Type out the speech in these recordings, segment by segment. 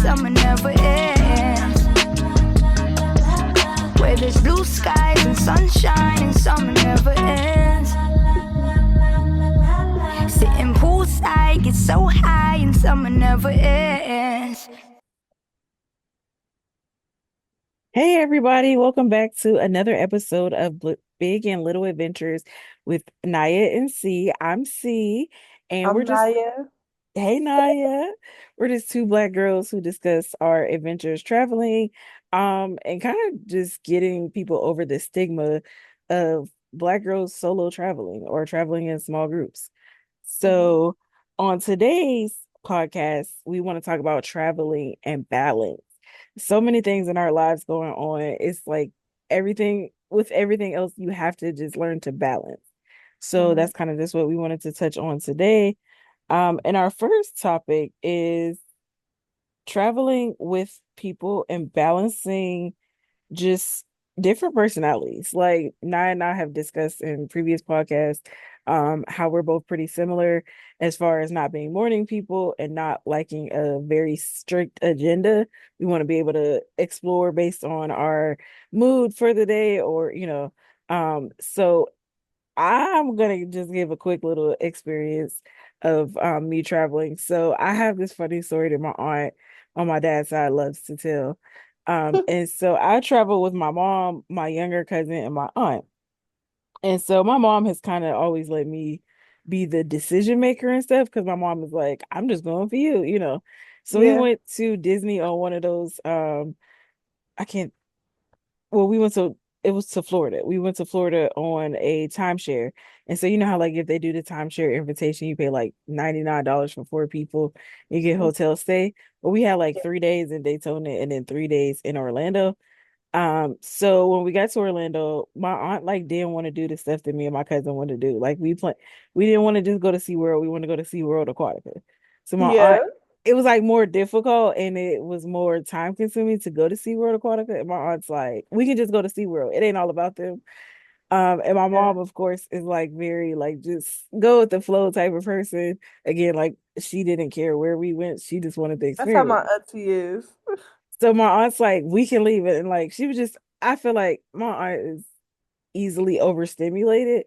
summer never ends. Where there's blue skies and sunshine and summer never ends. Sitting poolside, get so high and summer never ends. Hey everybody, welcome back to another episode of Big and Little Adventures with Naya and C. I'm C, and we're I'm just, Naya. hey Naya, we're just two black girls who discuss our adventures traveling, and kind of just getting people over the stigma of black girls solo traveling or traveling in small groups. Mhm. So on today's podcast, we want to talk about traveling and balance. So many things in our lives going on. It's like everything else, you have to just learn to balance. So Mhm. that's kind of just what we wanted to touch on today. And our first topic is traveling with people and balancing just different personalities. Like Naya and I have discussed in previous podcasts, how we're both pretty similar as far as not being morning people and not liking a very strict agenda. We want to be able to explore based on our mood for the day or, so I'm gonna just give a quick little experience of me traveling. So I have this funny story that my aunt on my dad's side loves to tell. And so I travel with my mom, my younger cousin, and my aunt. And so my mom has kind of always let me be the decision maker and stuff because my mom is like, I'm just going for you. So we Yeah. went to Disney on one of those I can't well, we went to it was to Florida. We went to Florida on a timeshare. And so you know how like if they do the timeshare invitation, you pay like $99 for four people, you get Mhm. hotel stay. But we had like Yeah. 3 days in Daytona and then 3 days in Orlando. So when we got to Orlando, my aunt like didn't want to do the stuff that me and my cousin wanted to do. Like we didn't want to just go to SeaWorld, we want to go to SeaWorld Aquatica. So my Yeah. aunt it was like more difficult and it was more time consuming to go to SeaWorld Aquatica. And my aunt's like, we can just go to SeaWorld. It ain't all about them. And my Yeah. mom, of course, is like very like just go with the flow type of person. Again, like she didn't care where we went, she just wanted the That's how experience. my auntie is. So my aunt's like, we can leave it. And like she was just I feel like my aunt is easily overstimulated.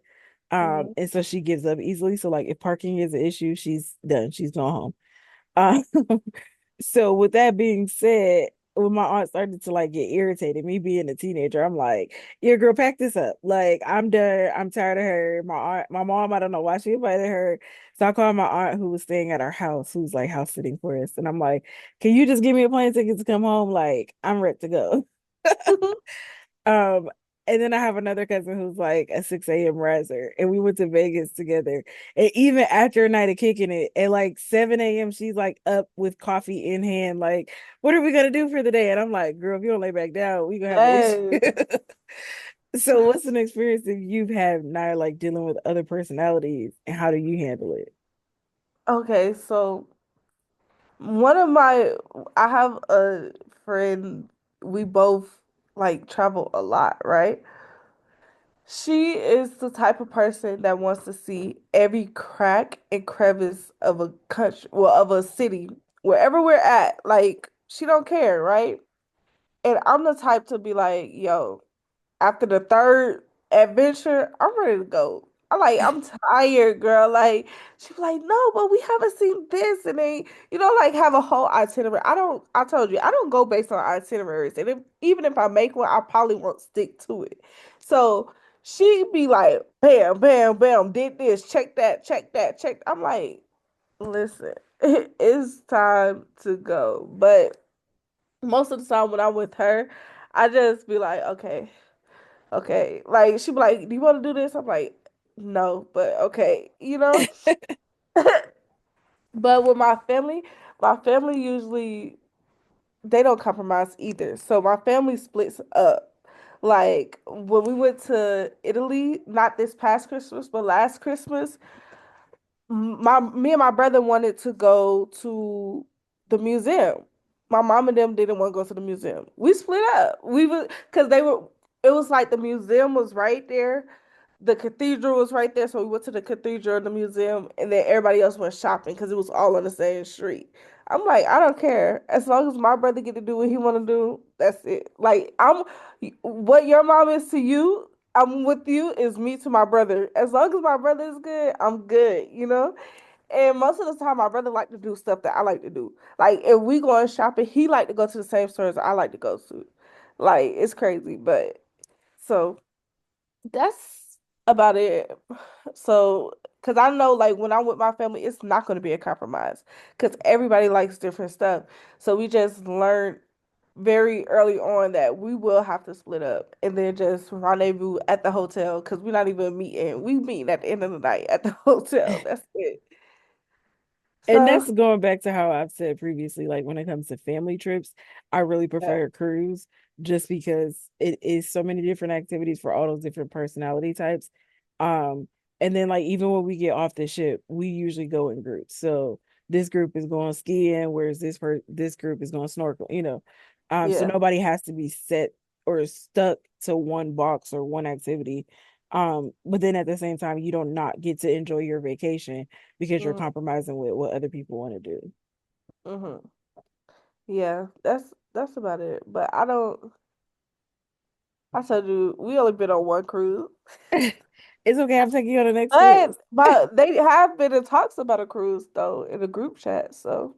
Mhm. And so she gives up easily. So like if parking is an issue, she's done. She's gone home. Uh, so with that being said, when my aunt started to like get irritated, me being a teenager, I'm like, yeah, girl, pack this up. Like, I'm done. I'm tired of her. My mom, I don't know why she invited her. So I called my aunt who was staying at our house, who's like house sitting for us. And I'm like, can you just give me a plane ticket to come home? Like, I'm ready to go. Um, and then I have another cousin who's like a 6 a.m. riser, and we went to Vegas together. And even after a night of kicking it, at like 7 a.m., she's like up with coffee in hand, like, what are we gonna do for the day? And I'm like, girl, if you don't lay back down, we gonna have an issue. Yes. So what's an experience that you've had now like dealing with other personalities and how do you handle it? Okay, so one of my I have a friend, we both like travel a lot, right? She is the type of person that wants to see every crack and crevice of a country, well, of a city, wherever we're at. Like, she don't care, right? And I'm the type to be like, yo, after the third adventure, I'm ready to go. I'm tired, girl. Like, she be like, no, but we haven't seen this. And they, like have a whole itinerary. I told you, I don't go based on itineraries. And even if I make one, I probably won't stick to it. So she be like, bam, bam, bam, did this, check that, check that, check. I'm like, listen, it's time to go. But most of the time when I'm with her, I just be like, okay, okay. Like she be like, do you want to do this? I'm like, no, but okay, But with my family usually they don't compromise either. So my family splits up. Like when we went to Italy, not this past Christmas, but last Christmas, my me and my brother wanted to go to the museum. My mom and them didn't want to go to the museum. We split up. We were because they were. It was like the museum was right there. the cathedral was right there, so we went to the cathedral and the museum, and then everybody else went shopping because it was all on the same street. I'm like, I don't care as long as my brother get to do what he want to do. That's it. Like I'm, what your mom is to you, I'm with you is me to my brother. As long as my brother is good, I'm good. You know. And most of the time, my brother like to do stuff that I like to do. Like if we going shopping, he like to go to the same stores I like to go to. Like it's crazy, but so that's about it. So, because I know, like, when I'm with my family, it's not going to be a compromise because everybody likes different stuff. So, we just learned very early on that we will have to split up and then just rendezvous at the hotel because we're not even meeting. We meeting at the end of the night at the hotel. That's it. And So, that's going back to how I've said previously, like when it comes to family trips, I really yeah. prefer a cruise just because it is so many different activities for all those different personality types. Um, and then like even when we get off the ship, we usually go in groups. So this group is going skiing, whereas this group is going snorkel, you know. So Yeah. nobody has to be set or stuck to one box or one activity. But then at the same time, you don't not get to enjoy your vacation because you're Mm-hmm. compromising with what other people want to do. Mm-hmm. Yeah. That's about it. But I don't. I told you we only been on one cruise. It's okay. I'm taking you on the next cruise. But they have been in talks about a cruise though in a group chat, so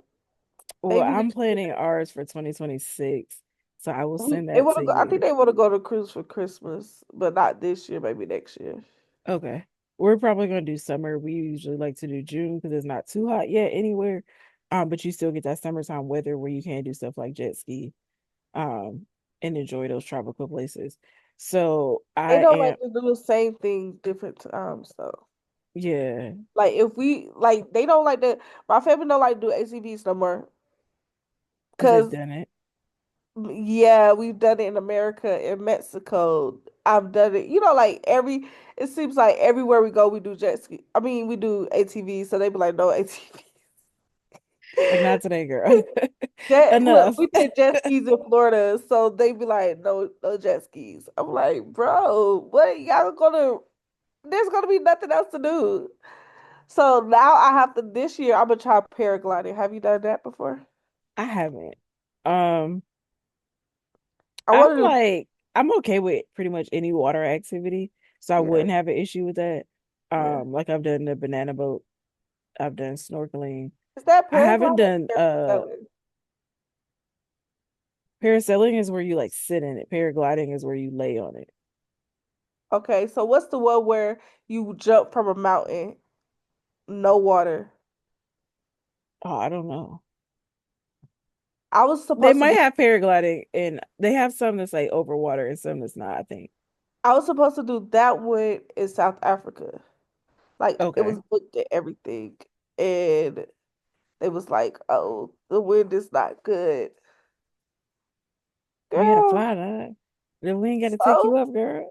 Well, maybe I'm next year. planning ours for 2026, so I will send They that want to to go. I think you. they want to go to cruise for Christmas, but not this year. Maybe next year. Okay. We're probably gonna do summer. We usually like to do June because it's not too hot yet anywhere. But you still get that summertime weather where you can do stuff like jet ski, um, and enjoy those tropical places. So They I don't am, like to do the same thing different times though. yeah, Like if we like, they don't like to. My family don't like to do ACVs no more because they've because done it. yeah, we've done it in America, in Mexico. I've done it. You know, like every. It seems like everywhere we go, we do jet ski. I mean, we do ATVs, so they be like, no ATVs. Like not today, girl. Well, Enough. we did jet skis in Florida, so they be like, no, no jet skis. I'm like, bro, what y'all gonna? There's gonna be nothing else to do. So now I have to. This year, I'm gonna try paragliding. Have you done that before? I haven't. Um, I I'm want to do. like, I'm okay with pretty much any water activity, so I Yeah, wouldn't have an issue with that. yeah. Like I've done the banana boat, I've done snorkeling. Is that I haven't paragliding done or parasailing? parasailing is where you like sit in it. Paragliding is where you lay on it. Okay, so what's the one where you jump from a mountain, no water? Oh, I don't know. I was They supposed to might do. have paragliding and they have some that's like over water and some that's not, I think. I was supposed to do that one in South Africa. Like it was Okay. booked and everything, and it was like, oh, the wind is not good, You gotta girl. fly that. Then we ain't gotta take you So up, girl.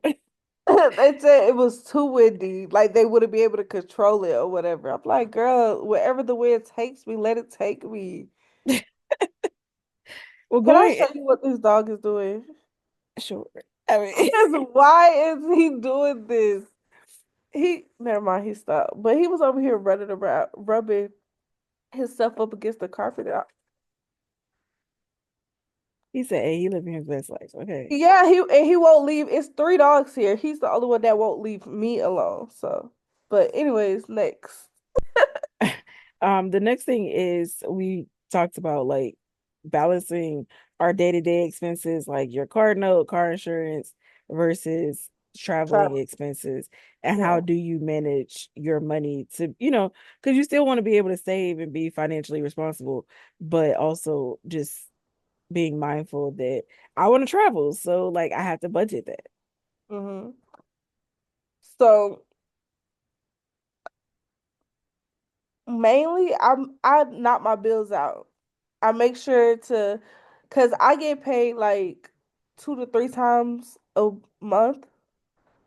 they said it was too windy, like they wouldn't be able to control it or whatever. I'm like, girl, wherever the wind takes me, let it take me. Well, Can I going show you what this dog is doing? sure. I mean, Because why is he doing this? He never mind, he stopped. But he was over here running around, rubbing himself up against the carpet. he said, "Hey, he living his best life." Okay. Yeah, he won't leave. It's three dogs here. He's the only one that won't leave me alone. So, but anyways, next. The next thing is we talked about like balancing our day-to-day expenses, like your car note, car insurance versus traveling Travel. expenses, and how Yeah. do you manage your money to, because you still want to be able to save and be financially responsible, but also just being mindful that I want to travel, so like I have to budget that. hmm So mainly, I knock my bills out. I make sure to, cause I get paid like 2 to 3 times a month.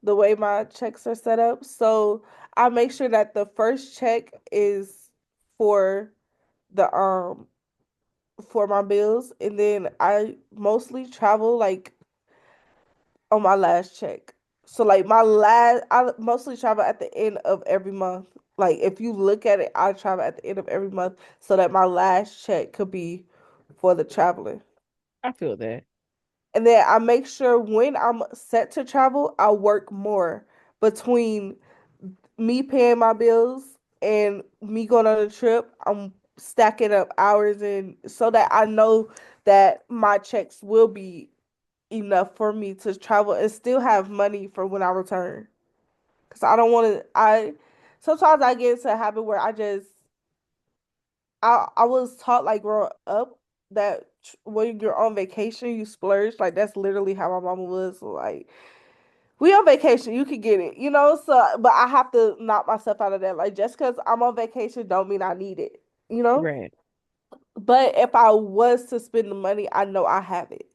The way my checks are set up. So I make sure that the first check is for the for my bills, and then I mostly travel like on my last check. So like my last, I mostly travel at the end of every month. Like if you look at it, I travel at the end of every month so that my last check could be for the traveling. I feel that. And then I make sure when I'm set to travel, I work more between me paying my bills and me going on a trip. I'm stacking up hours and so that I know that my checks will be enough for me to travel and still have money for when I return. Cause I don't want to. I sometimes I get into a habit where I was taught like growing up that when you're on vacation you splurge. Like that's literally how my mama was. Like we on vacation, you can get it, you know. So, but I have to knock myself out of that. Like just because I'm on vacation, don't mean I need it, you know. Right. But if I was to spend the money, I know I have it.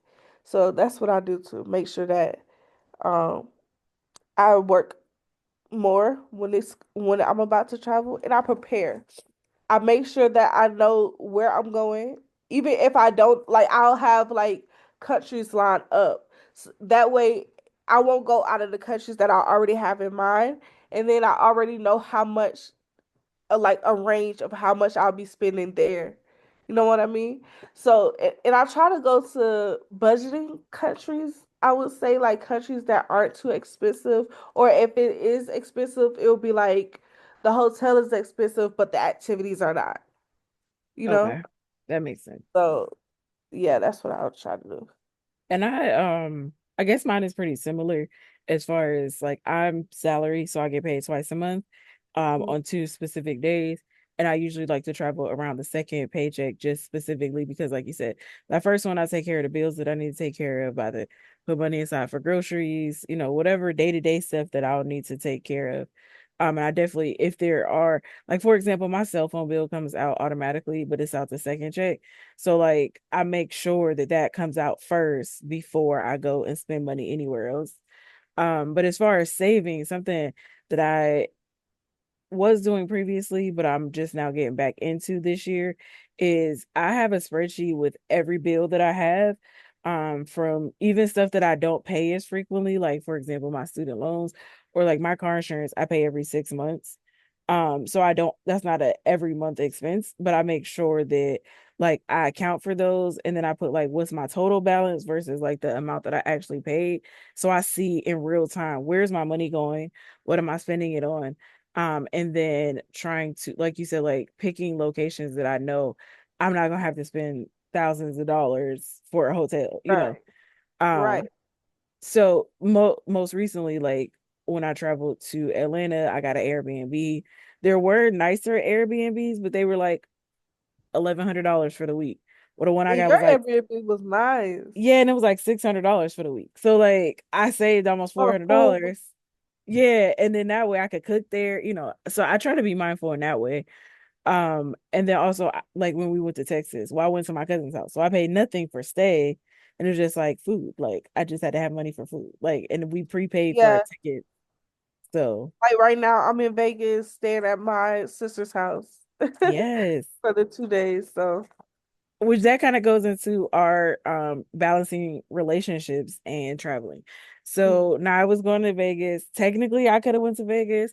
So that's what I do to make sure that um I work more when I'm about to travel and I prepare. I make sure that I know where I'm going. Even if I don't, like I'll have like countries lined up. So that way I won't go out of the countries that I already have in mind. And then I already know how much like a range of how much I'll be spending there. You know what I mean? So, and I try to go to budgeting countries. I would say like countries that aren't too expensive, or if it is expensive, it'll be like the hotel is expensive, but the activities are not, you know? Okay. That makes sense. So, yeah, that's what I would try to do. And I guess mine is pretty similar as far as like I'm salary, so I get paid twice a month, Mhm. on two specific days. And I usually like to travel around the second paycheck just specifically because like you said, that first one I take care of the bills that I need to take care of, either put money aside for groceries, whatever day-to-day stuff that I'll need to take care of. And I definitely, if there are, like, for example, my cell phone bill comes out automatically, but it's out the second check. So like I make sure that that comes out first before I go and spend money anywhere else. But as far as saving, something that I was doing previously, but I'm just now getting back into this year, is I have a spreadsheet with every bill that I have, from even stuff that I don't pay as frequently, like for example, my student loans or like my car insurance, I pay every 6 months. So I don't, that's not a every month expense, but I make sure that like I account for those and then I put like what's my total balance versus like the amount that I actually paid. So I see in real time, where's my money going? What am I spending it on? And then trying to, like you said, like picking locations that I know I'm not gonna have to spend thousands of dollars for a hotel, you Right, know. right. So most recently, like when I traveled to Atlanta, I got an Airbnb. There were nicer Airbnbs, but they were like $1,100 for the week. Well, the one I And got your was like, Airbnb was nice. yeah, and it was like $600 for the week. So like I saved almost four On a hundred full, dollars. Yeah, and then that way I could cook there, So I try to be mindful in that way. And then also like when we went to Texas, well, I went to my cousin's house, so I paid nothing for stay, and it was just like food. Like I just had to have money for food, like, and we prepaid for our yeah. ticket. So Like right now, I'm in Vegas, staying at my sister's house yes, for the 2 days. So, which that kind of goes into our balancing relationships and traveling. mm. So now I was going to Vegas. Technically, I could have went to Vegas.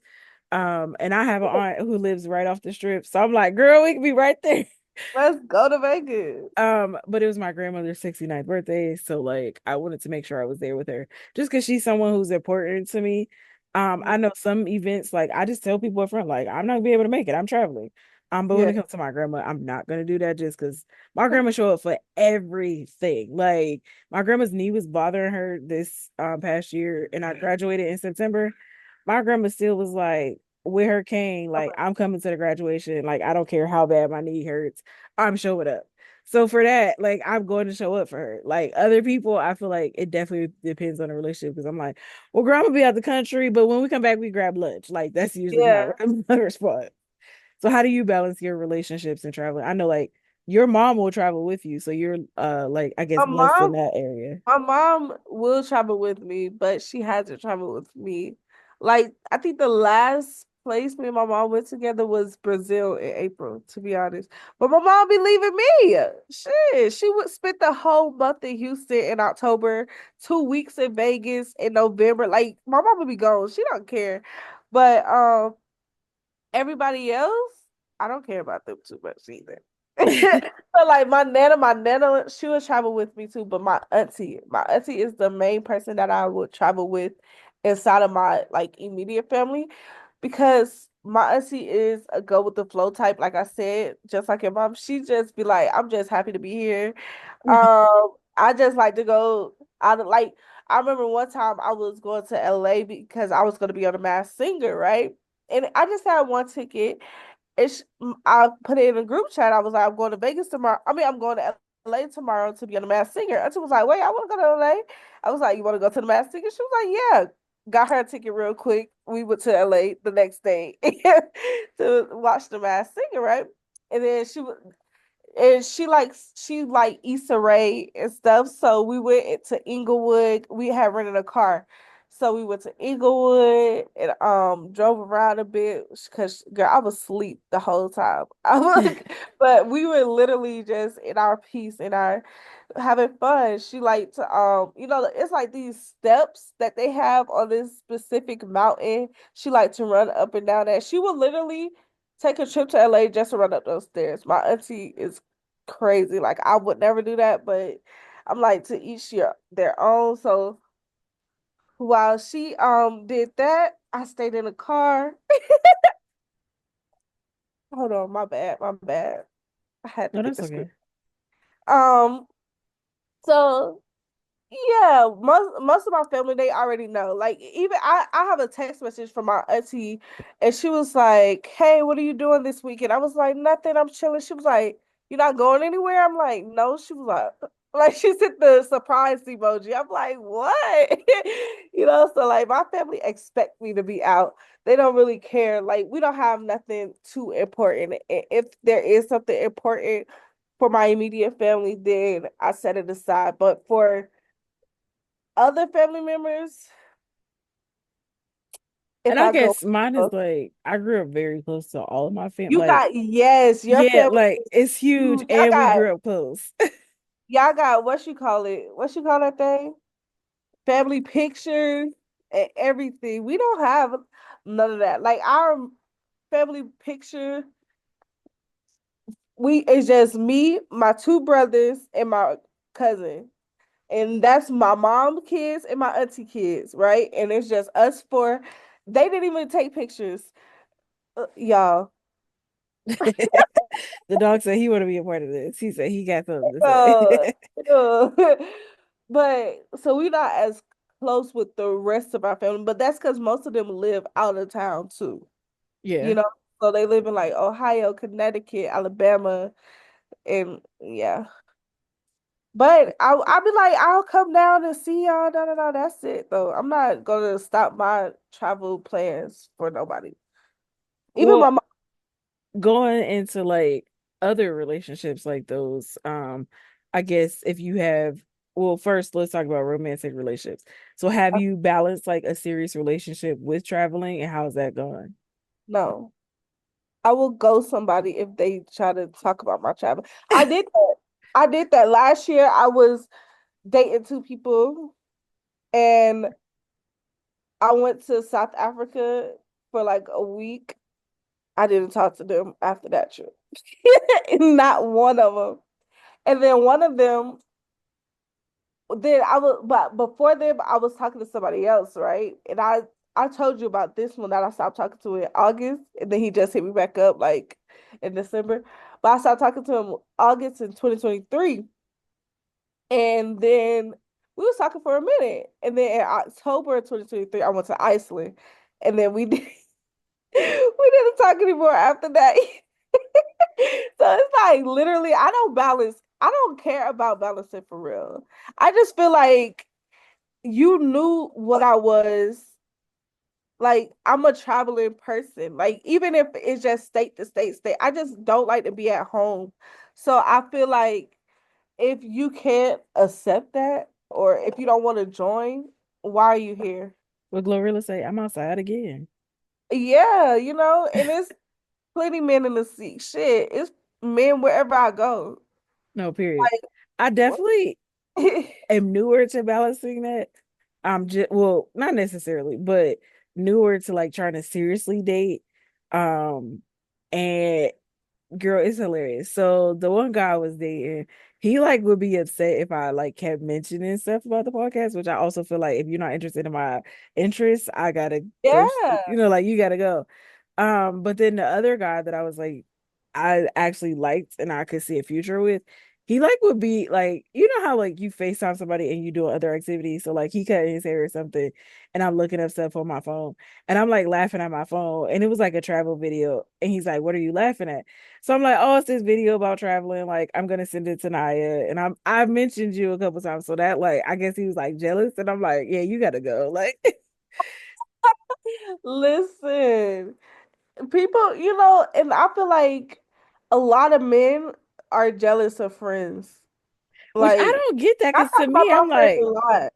And I have an aunt who lives right off the strip. So I'm like, girl, we could be right there. Let's go to Vegas. But it was my grandmother's 69th birthday, so like I wanted to make sure I was there with her just because she's someone who's important to me. I Mhm. know some events, like I just tell people up front, like I'm not gonna be able to make it. I'm traveling. But when Yeah. it comes to my grandma, I'm not gonna do that just because my grandma show up for everything. Like my grandma's knee was bothering her this past year, and I graduated in September. My grandma still was like with her cane, like I'm coming to the graduation. Like I don't care how bad my knee hurts, I'm showing up. So for that, like I'm going to show up for her. Like other people, I feel like it definitely depends on the relationship because I'm like, well, girl, I'm gonna be out the country, but when we come back, we grab lunch. Like that's usually my, Yeah. my response. So how do you balance your relationships and traveling? I know like your mom will travel with you, so you're like I guess My blessed in mom, that area. my mom will travel with me, but she hasn't traveled with me. Like, I think the last place me and my mom went together was Brazil in April, to be honest. But my mom be leaving me. Shit, she would spend the whole month in Houston in October, 2 weeks in Vegas in November. Like my mom would be gone. She don't care. But everybody else, I don't care about them too much either. So like my nana, she would travel with me too. But my auntie is the main person that I would travel with inside of my like immediate family, because my auntie is a go with the flow type. Like I said, just like your mom, she just be like, I'm just happy to be here. I just like to go. I remember one time I was going to LA because I was going to be on the Masked Singer, right? And I just had one ticket. I put it in a group chat. I was like, I'm going to Vegas tomorrow. I mean, I'm going to LA tomorrow to be on the Masked Singer. Auntie was like, wait, I want to go to LA. I was like, you want to go to the Masked Singer? She was like, yeah. Got her a ticket real quick. We went to LA the next day to watch the Masked Singer, right? And then she like Issa Rae and stuff. So we went to Inglewood. We had rented a car. So we went to Inglewood and drove around a bit because girl, I was asleep the whole time. I was but we were literally just in our peace and our having fun. She liked to it's like these steps that they have on this specific mountain. She liked to run up and down that. She would literally take a trip to LA just to run up those stairs. My auntie is crazy. Like I would never do that, but I'm like to each their own. So while she did that, I stayed in the car. Hold on, my bad, my bad. I had to No, get that's the okay. script. Um, so yeah, most of my family they already know. Like even I have a text message from my auntie, and she was like, "Hey, what are you doing this weekend?" I was like, "Nothing. I'm chilling." She was like, "You're not going anywhere?" I'm like, "No." She was like she sent the surprise emoji. I'm like, "What?" So like my family expect me to be out. They don't really care. Like we don't have nothing too important. If there is something important for my immediate family, then I set it aside. But for other family members, And if I I go, guess mine is like I grew up very close to all of my family. you Like, got yes, your yeah, family like is it's huge, huge. and we grew up close. Y'all got what you call it? What you call that thing? Family pictures and everything. We don't have none of that. Like our family picture, we it's just me, my two brothers, and my cousin. And that's my mom kids and my auntie kids, right? And it's just us four. They didn't even take pictures. Y'all. The dog said he want to be a part of this. He said he got something to Uh, say. uh, but so we're not as close with the rest of our family, but that's because most of them live out of town too. You Yeah. know, so they live in like Ohio, Connecticut, Alabama, and yeah. But I'll be like, I'll come down and see y'all. No, no, no, that's it though. I'm not gonna stop my travel plans for nobody. Even Well, my mom. going into like other relationships like those, I guess if you have, well, first let's talk about romantic relationships. So have you balanced like a serious relationship with traveling, and how's that going? No, I will go somebody if they try to talk about my travel. I did that. I did that last year. I was dating two people and I went to South Africa for like a week. I didn't talk to them after that trip. Not one of them. And then one of them, then I was, but before them, I was talking to somebody else, right? And I told you about this one that I stopped talking to in August, and then he just hit me back up like in December. But I stopped talking to him August in 2023. And then we was talking for a minute. And then in October 2023, I went to Iceland. And then we did we didn't talk anymore after that. So it's like literally I don't care about balancing for real. I just feel like you knew what I was. Like I'm a traveling person. Like even if it's just state to state, I just don't like to be at home. So I feel like if you can't accept that or if you don't want to join, why are you here? Well, Glorilla say I'm outside again. Yeah, and it's plenty men in the sea. Shit, it's men wherever I go. No, period. I definitely Like, am newer to balancing that. I'm just, well, not necessarily, but newer to like trying to seriously date. Um, and girl, it's hilarious. So the one guy I was dating, he like would be upset if I like kept mentioning stuff about the podcast, which I also feel like if you're not interested in my interests, I gotta ghost you. yeah. You know, like you gotta go. But then the other guy that I was like, I actually liked and I could see a future with, he like would be like, you know how like you FaceTime somebody and you do other activities. So like he cut his hair or something, and I'm looking up stuff on my phone, and I'm like laughing at my phone, and it was like a travel video, and he's like, "What are you laughing at?" So I'm like, "Oh, it's this video about traveling. Like I'm gonna send it to Naya, and I've mentioned you a couple times, so that like I guess he was like jealous, and I'm like, yeah, you gotta go, like." Listen, people, and I feel like a lot of men are jealous of friends. Which I Like, don't get that I because talk to about me, my I'm friends a like, lot.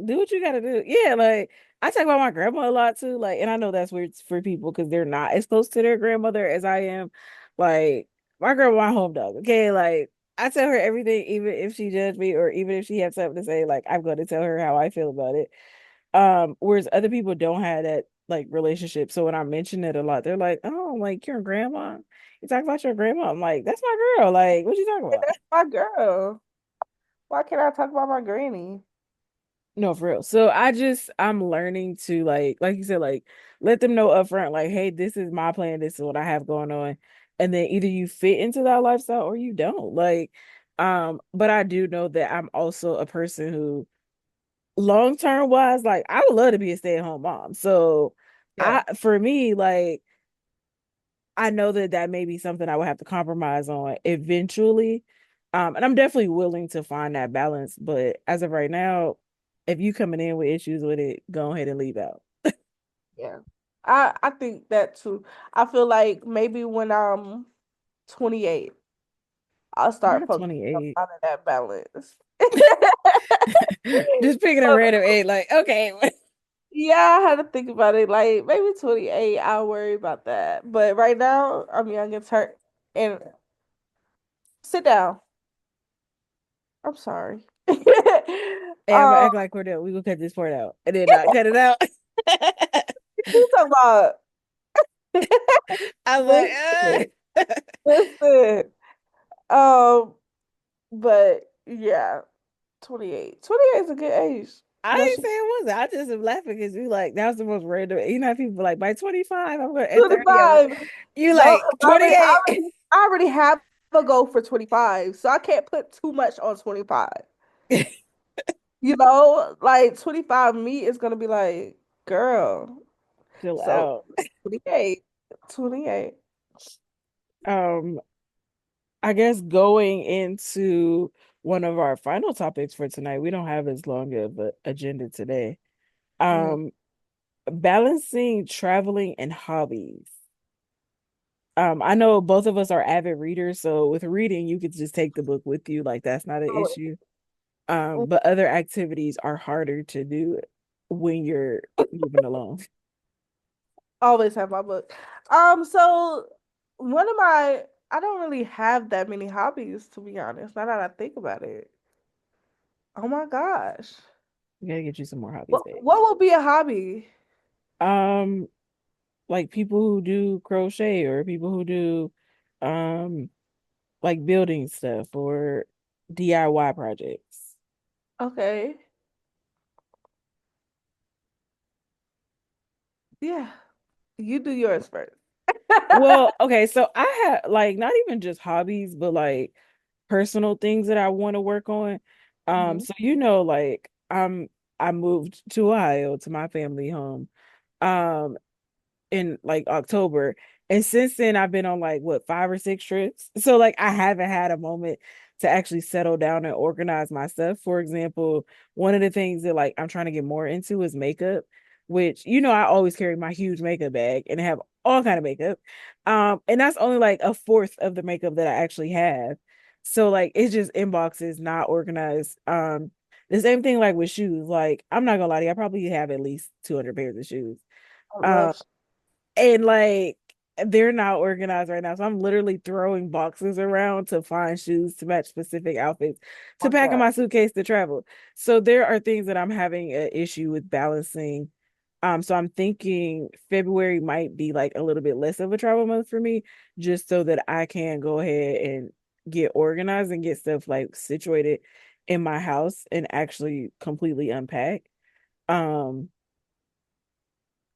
do what you gotta do. Yeah, like I talk about my grandma a lot too. Like, and I know that's weird for people because they're not as close to their grandmother as I am. Like, my grandma, my home dog. Okay, like I tell her everything, even if she judged me or even if she has something to say. Like, I'm going to tell her how I feel about it. Whereas other people don't have that like relationship. So when I mention it a lot, they're like, "Oh, like your grandma." You talk about your grandma. I'm like, that's my girl. Like, what you talking And about? that's my girl. Why can't I talk about my granny? No, for real. So I'm learning to like you said, like let them know upfront, like, hey, this is my plan, this is what I have going on. And then either you fit into that lifestyle or you don't. Like, but I do know that I'm also a person who long term wise, like I would love to be a stay-at-home mom. So Yeah. for me, like I know that that may be something I would have to compromise on eventually. And I'm definitely willing to find that balance. But as of right now, if you coming in with issues with it, go ahead and leave out. Yeah. I think that too. I feel like maybe when I'm 28, I'll start Not focusing on 28. finding that balance. Just picking a So, random age, like, okay. yeah, I had to think about it. Like maybe 28, I'll worry about that. But right now, I'm young and turn and sit down. I'm sorry. Hey, I'm gonna Um, act like Cordell. We gonna cut this part out and then not cut it out. you talking about I'm like, listen, uh. listen. Um, but yeah, 28. 28 is a good age. I Once didn't you say it wasn't. I just am laughing because you like that was the most random. You know, how people like by 25, I'm gonna at 30, Twenty-five. you No, like 28. I already have a goal for 25, so I can't put too much on 25. Like 25 me is gonna be like, girl. Chill So out. 28. 28. Um, I guess going into one of our final topics for tonight, we don't have as long of an agenda today. Mhm. Um, balancing traveling and hobbies. I know both of us are avid readers, so with reading, you could just take the book with you, like that's not an issue. But other activities are harder to do when you're moving alone. Always have my book. So one of my I don't really have that many hobbies, to be honest, now that I think about it. Oh my gosh. You gotta get you some more hobbies, babe. What would be a hobby? Um, like people who do crochet or people who do um like building stuff or DIY projects. Okay. Yeah. You do yours first. Well, okay, so I have like not even just hobbies, but like personal things that I want to work on. Mhm. So you know, like I moved to Ohio to my family home. Um, in like October. And since then, I've been on like what 5 or 6 trips. So like I haven't had a moment to actually settle down and organize my stuff. For example, one of the things that like I'm trying to get more into is makeup, which I always carry my huge makeup bag and have all kind of makeup. And that's only like a fourth of the makeup that I actually have. So like it's just inboxes not organized. The same thing like with shoes. Like I'm not gonna lie to you, I probably have at least 200 pairs of shoes. I Um, love And like they're not organized right now. So I'm literally throwing boxes around to find shoes to match specific outfits to My pack in God. my suitcase to travel. So there are things that I'm having an issue with balancing. So I'm thinking February might be like a little bit less of a travel month for me, just so that I can go ahead and get organized and get stuff like situated in my house and actually completely unpack. Um,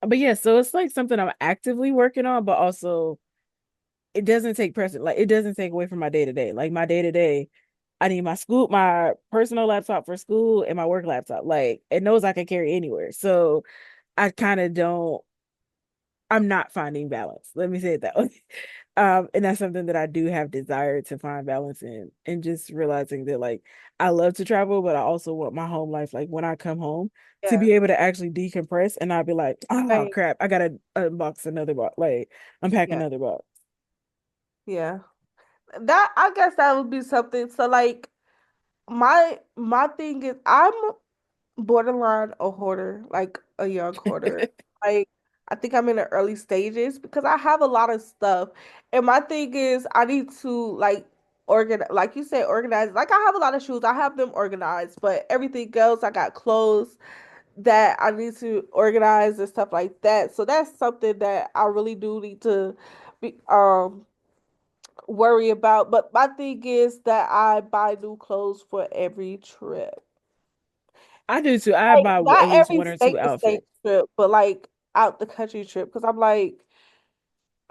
but yeah, so it's like something I'm actively working on, but also it doesn't take precedent. Like it doesn't take away from my day to day. Like my day to day, I need my personal laptop for school and my work laptop. Like it knows I can carry anywhere. So I kind of don't. I'm not finding balance. Let me say it that way. And that's something that I do have desire to find balance in, and just realizing that like I love to travel, but I also want my home life, like when I come home, to Yeah. be able to actually decompress and not be like, oh Right. crap, I gotta unbox another box, like unpack Yeah. another box. Yeah. That I guess that would be something. So like my thing is I'm borderline a hoarder, like a young hoarder. Like I think I'm in the early stages because I have a lot of stuff. And my thing is I need to like organize, like you said, organize. Like I have a lot of shoes, I have them organized, but everything else, I got clothes that I need to organize and stuff like that. So that's something that I really do need to be worry about. But my thing is that I buy new clothes for every trip. I do too. I Like buy not at least every one or two state to state outfits. trip, but like out the country trip. Because I'm like,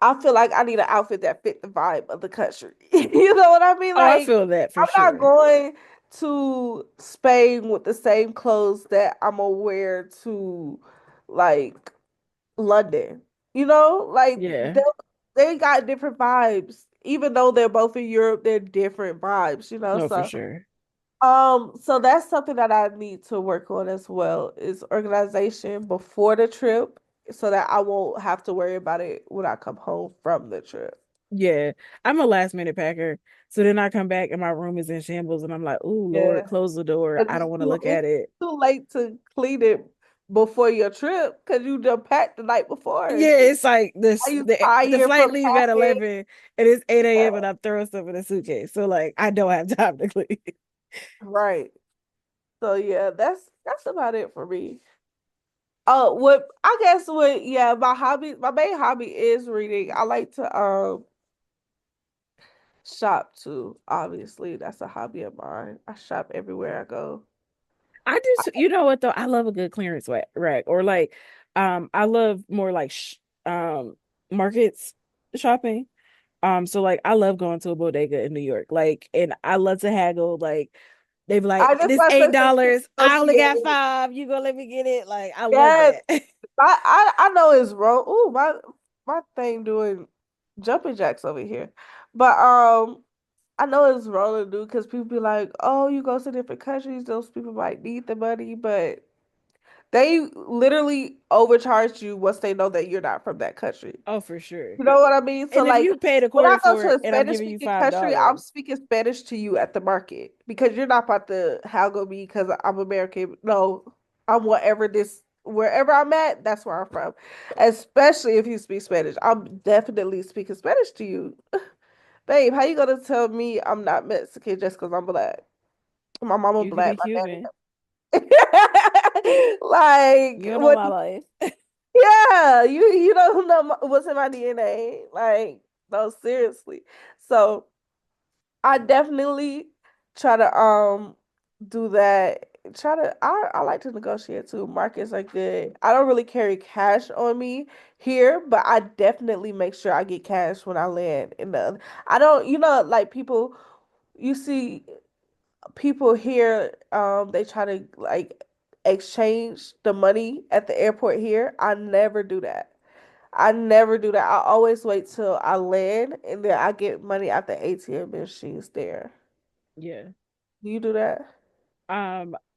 I feel like I need an outfit that fit the vibe of the country. You know what I mean? Oh, I Like feel that for I'm not sure. going to Spain with the same clothes that I'm gonna wear to like London. You know, like Yeah. they got different vibes. Even though they're both in Europe, they're different vibes, you know. No, for So sure. so that's something that I need to work on as well is organization before the trip so that I won't have to worry about it when I come home from the trip. Yeah. I'm a last minute packer. So then I come back and my room is in shambles and I'm like, oh Lord, Yeah. close the door. And I don't want to look at it's it. too late to clean it before your trip because you done packed the night before and Yeah, shit. it's like Are this you the tired flight from leave at packing? 11 and it's 8 a.m. Yeah. and I'm throwing stuff in a suitcase. So like I don't have time to clean. Right. So yeah, that's about it for me. What I guess what yeah, my main hobby is reading. I like to shop too, obviously. That's a hobby of mine. I shop everywhere I go. I just, you know what though? I love a good clearance rack, or like I love more like markets shopping. So like I love going to a bodega in New York. Like, and I love to haggle. Like they be like, I just this want to say $8. I only got associated. 5. You gonna let me get it? Like I love Yes, that. I know it's wrong. Ooh, my thing doing jumping jacks over here. But I know it's wrong to do because people be like, oh, you go to different countries, those people might need the money, but they literally overcharge you once they know that you're not from that country. Oh, for sure. You know what I mean? So And if like you paid a when I quarter go for to it a and I'm Spanish giving you speaking five country, I'm dollars, speaking Spanish to you at the market because you're not about to haggle me because I'm American. No, I'm wherever I'm at, that's where I'm from. Especially if you speak Spanish. I'm definitely speaking Spanish to you. Babe, how you gonna tell me I'm not Mexican just because I'm black? My mama you could black, be my Cuban. daddy. Like You don't know what my life. yeah, you don't know what's in my DNA. Like, no, seriously. So I definitely try to do that. I like to negotiate too. Markets are good. I don't really carry cash on me here, but I definitely make sure I get cash when I land in the I don't like people you see people here they try to like exchange the money at the airport here. I never do that. I never do that. I always wait till I land and then I get money at the ATM machines there. Yeah. Do you do that?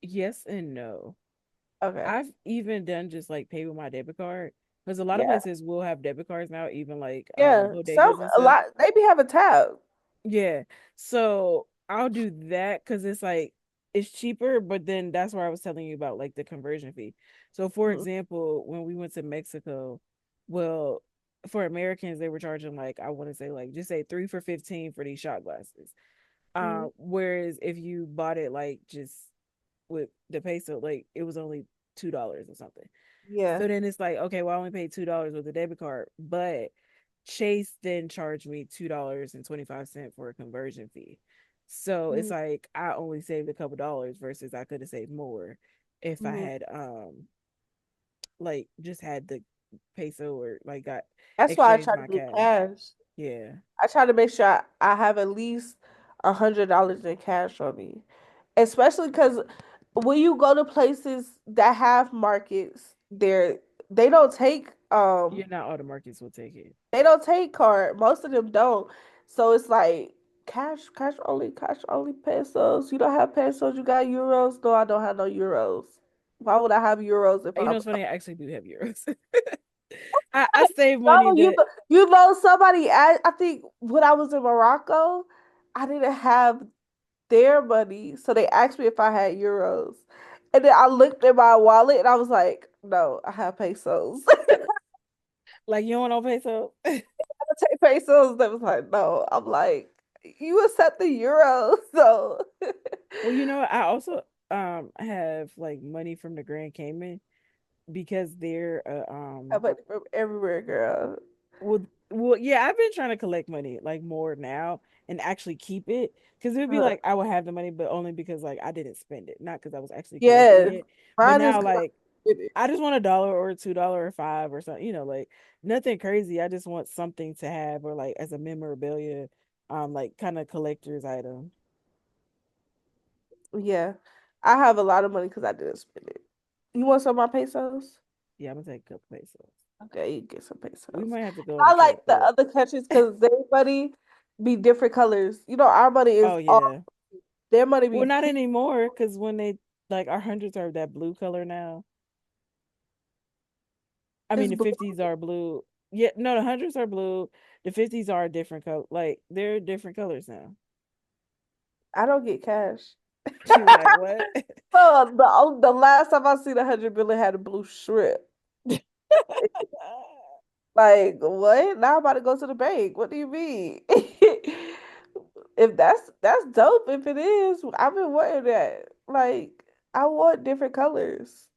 Yes and no. Okay. I've even done just like pay with my debit card because a lot of Yeah. places will have debit cards now, even like Yeah. bodegas and A stuff. lot they be having tab. Yeah. So I'll do that because it's like it's cheaper, but then that's where I was telling you about like the conversion fee. So for Mhm. example, when we went to Mexico, well, for Americans, they were charging like, I want to say like, just say 3 for 15 for these shot glasses. Mhm. Whereas if you bought it like just with the peso, like it was only $2 or something. Yeah. So then it's like, okay, well, I only paid $2 with a debit card, but Chase then charged me $2.25 for a conversion fee. So it's Mhm. like I only saved a couple dollars versus I could have saved more if I Mhm. had like just had the peso or like got That's why I exchanged try to my get cash. cash. Yeah. I try to make sure I have at least $100 in cash on me, especially because when you go to places that have markets, they don't take Yeah, not all the markets will take it. they don't take card. Most of them don't. So it's like cash only pesos. You don't have pesos. You got euros. No, I don't have no euros. Why would I have euros if You know, I'm it's funny. I actually do have euros. I save money no, that you know somebody I think when I was in Morocco, I didn't have their money, so they asked me if I had euros, and then I looked at my wallet and I was like, no, I have pesos. like you don't want no peso. I take pesos. They was like, no. I'm like, you accept the euro, so Well, you know, I also have like money from the Grand Cayman because they're I money from everywhere, girl. well yeah, I've been trying to collect money like more now and actually keep it because it would be Uh, like I would have the money but only because like I didn't spend it, not because I was actually collecting yes, it. But mine is now because like I I just want $1 or $2 or five or something, you know, like nothing crazy. I just want something to have or like as a memorabilia, like kind of collector's item. yeah, I have a lot of money because I didn't spend it. You want some of my pesos? Yeah, I'm gonna take a couple pesos. Okay, you get some We pesos. might have to go on a I trip, like the but other countries because their money be different colors. You know, our money is oh all yeah. their money Well, be not pink. anymore because when they like our hundreds are that blue color now. I mean, It's the blue. 50s are blue. Yeah, no, the hundreds are blue. The 50s are a different color. Like they're different colors now. I don't get cash. You like what? So the last time I seen 100 billion had a blue shrimp. Like what? Now I'm about to go to the bank. What do you mean? If that's dope, if it is, I've been wanting that. Like I want different colors.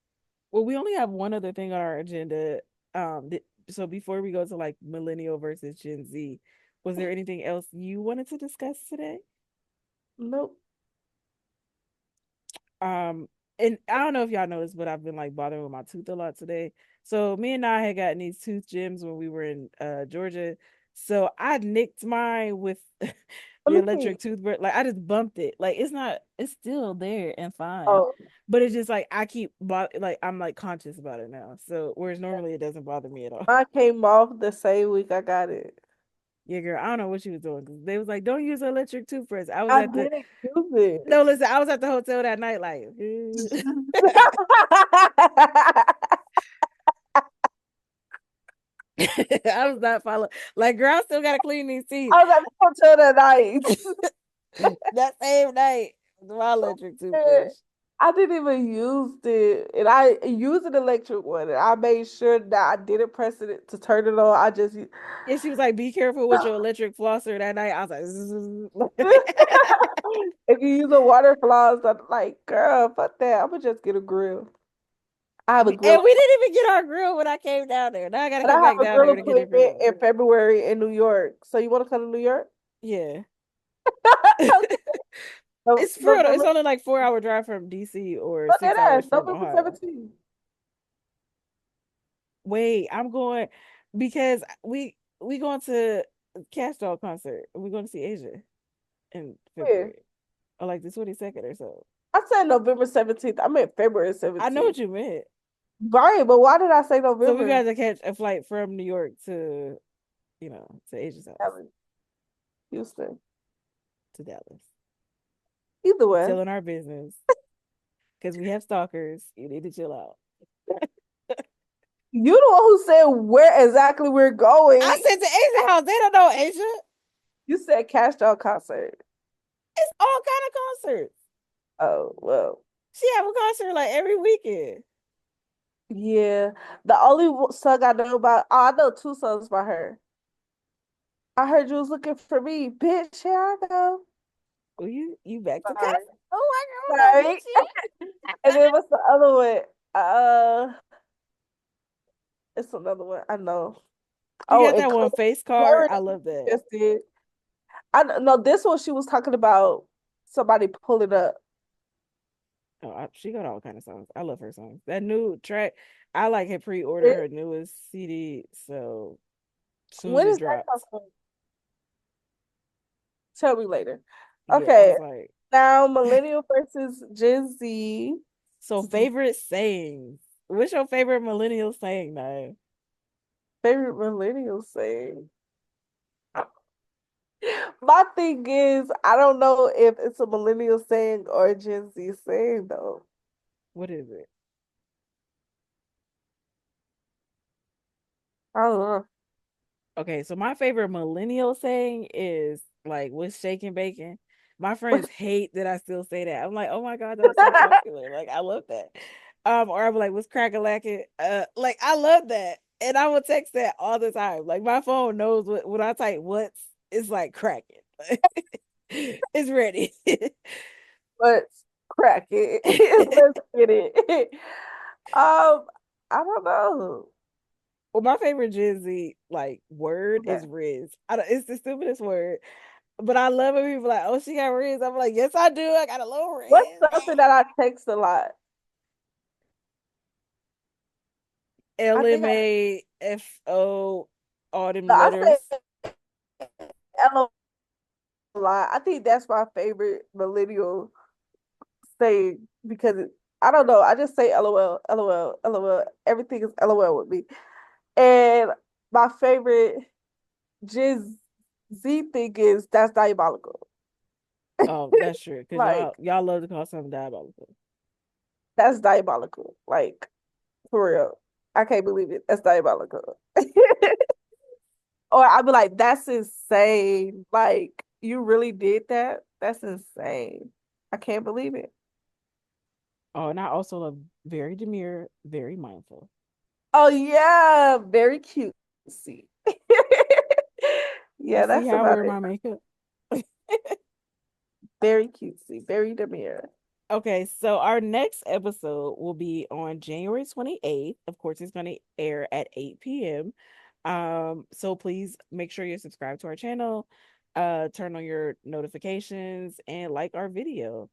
Well, we only have one other thing on our agenda. So before we go to like millennial versus Gen Z, was there anything else you wanted to discuss today? Nope. Um, and I don't know if y'all noticed, but I've been like bothering with my tooth a lot today. So me and I had gotten these tooth gems when we were in Georgia. So I nicked mine with Let the me see. electric toothbrush. Like I just bumped it. Like it's not, it's still there and fine. Oh, But it's just like I keep like I'm like conscious about it now. So whereas normally it doesn't bother me at all. mine came off the same week I got it. Yeah, girl, I don't know what she was doing because they was like, don't use an electric toothbrush. I was I at the didn't use it. no, listen, I was at the hotel that night, like I was not following. Like, girl, I still gotta clean these teeth. I was at the hotel that night. That same night, my electric toothbrush. I didn't even use it, and I used an electric one. And I made sure that I didn't press it to turn it on. I just And she was like, "Be careful with your electric flosser." That night, I was like, if you use a water floss, I'm like, girl, fuck that. I'm gonna just get a grill. I have a grill, and we didn't even get our grill when I came down there. Now I gotta and I come have back a down grill there to get a appointment grill. in February in New York. So you want to come to New York? Yeah, No, it's for real. It's November. only like 4 hour drive from DC or Look at 6 hours that. from November Ohio. 17th. Wait, I'm going because we going to Cash Doll concert. We're going to see Asia in Where? February, or like the 22nd or so. I said November 17th. I meant February I know what 17th. you meant. Right, but why did I say So we November? got to catch a flight from New York to, to Asia's house, Houston. to Dallas. Either You way. telling our business because we have stalkers. You need to chill out. You the one who said where exactly we're I going. said to Asia house. They don't know Asia. You said Cash Doll concert. It's all kind of concerts. Oh, well. She have a concert like every weekend. Yeah. The only song I know about, oh, I know two songs by her. I heard you was looking for me, bitch. Here I go. Well, you back to cuss? Sorry. Oh, I don't know, Sorry. And then what's the other one? It's another one. I know. You Oh, got and that one face card. I Clarity love that. just did. I know this one she was talking about somebody pulling up. Oh, she got all kind of songs. I love her songs. That new track, I like had pre-ordered her newest CD. So as soon as When it is that come drops, from? Tell me later. yeah, I Okay. was like, Now millennial versus Gen Z. so favorite sayings. What's your favorite millennial saying, though? Favorite millennial saying. My thing is, I don't know if it's a millennial saying or a Gen Z saying though. What is it? I don't know. Okay, so my favorite millennial saying is like, "What's shaking bacon?" My friends hate that I still say that. I'm like, oh my God, that was so popular. Like, I love that. Or I'm like, what's crack a lacking? Like I love that. And I will text that all the time. Like my phone knows what when I type what's it's like cracking. It's ready. Let's crack it. Let's get it. Um, I don't know. Well, my favorite Gen Z like word Okay. is Riz. It's the stupidest word, but I love it. People like, oh, she got Riz. I'm like, yes, I do. I got a little What's Riz. something that I text a lot? I think LMAFO, all them I letters. say LOL a lot. I think that's my favorite millennial saying because I don't know. I just say LOL, LOL, LOL. Everything is LOL with me. And my favorite Gen Z thing is that's diabolical. Oh, that's true. Because y'all Like y'all love to call something diabolical. that's diabolical. Like for real. I can't believe it. That's diabolical. Or I'd be like, that's insane. Like, you really did that? That's insane. I can't believe it. Oh, and I also love very demure, very mindful. Oh yeah, very cute. See. You Yeah, see that's how I about wear it. my makeup? Very cutesy, very demure. Okay, so our next episode will be on January 28th. Of course, it's going to air at 8 p.m. So please make sure you're subscribed to our channel, turn on your notifications, and like our video.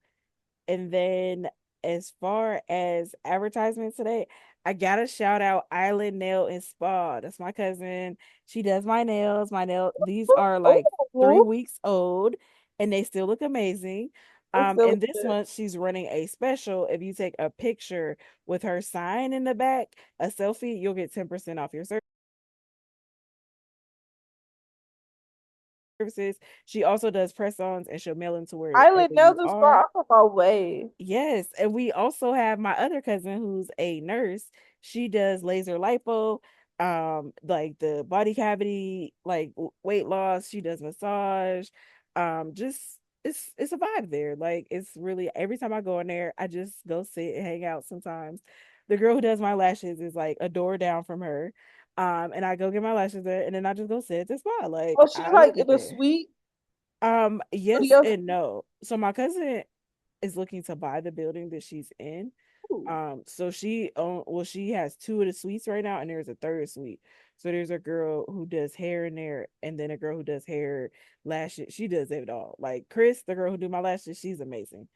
And then as far as advertisements today, I gotta shout out Island Nail and Spa. That's my cousin. She does my nails. These are like three Ooh, weeks old and they still look amazing. it's still And this good. month she's running a special. If you take a picture with her sign in the back, a selfie, you'll get 10% off your services. She also does press-ons and she'll mail them to Island wherever nails you and are. spa. I'm on my way. Yes, and we also have my other cousin who's a nurse. She does laser lipo, like the body cavity, like weight loss. She does massage. Just it's a vibe there. Like it's really every time I go in there, I just go sit and hang out sometimes. The girl who does my lashes is like a door down from her. And I go get my lashes there and then I just go sit at the spa. Like Oh, she I like love it in a there. suite Yes studio. and no. So my cousin is looking to buy the building that she's in. Ooh, So she has two of the suites right now, and there's a third suite. So there's a girl who does hair in there, and then a girl who does hair, lashes. She does it all. Like Chris, the girl who do my lashes, she's amazing.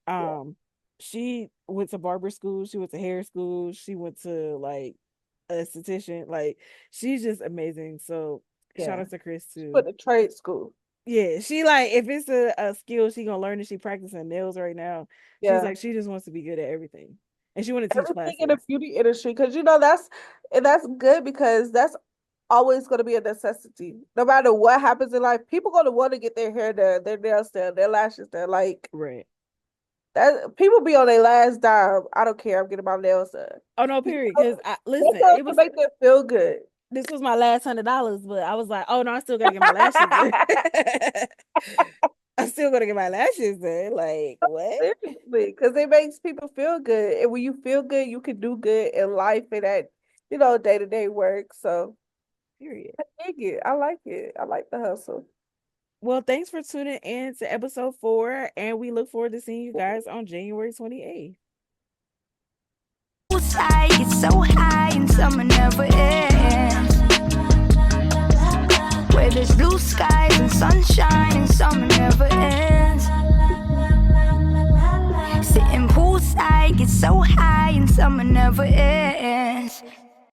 yeah, Um, she went to barber school, she went to hair school, she went to like a esthetician. Like she's just amazing. So shout yeah. out to Chris She too. put the trade school. Yeah, she like if it's a skill she gonna learn and she practicing nails right now. She's Yeah. like she just wants to be good at everything. And she want to teach Everything in the classes. beauty industry, because you know that's good because that's always going to be a necessity. No matter what happens in life, people going to want to get their hair done, their nails done, their lashes done. Like Right. that, people be on their last dime. I don't care. I'm getting my nails done Oh no, because period. Because I listen, makeup can make them feel good. this was my last $100, but I was like, oh no, I still gotta get my lashes done. I'm still gonna get my lashes done. Like, what? Seriously, because it makes people feel good. And when you feel good, you can do good in life and at, day-to-day work. So Period. I dig it. I like it. I like the hustle. Well, thanks for tuning in to episode 4, and we look forward to seeing you guys on January 28th. Side gets so high and summer never ends. Where there's blue skies and sunshine and summer never ends. Sitting poolside gets so high and summer never ends.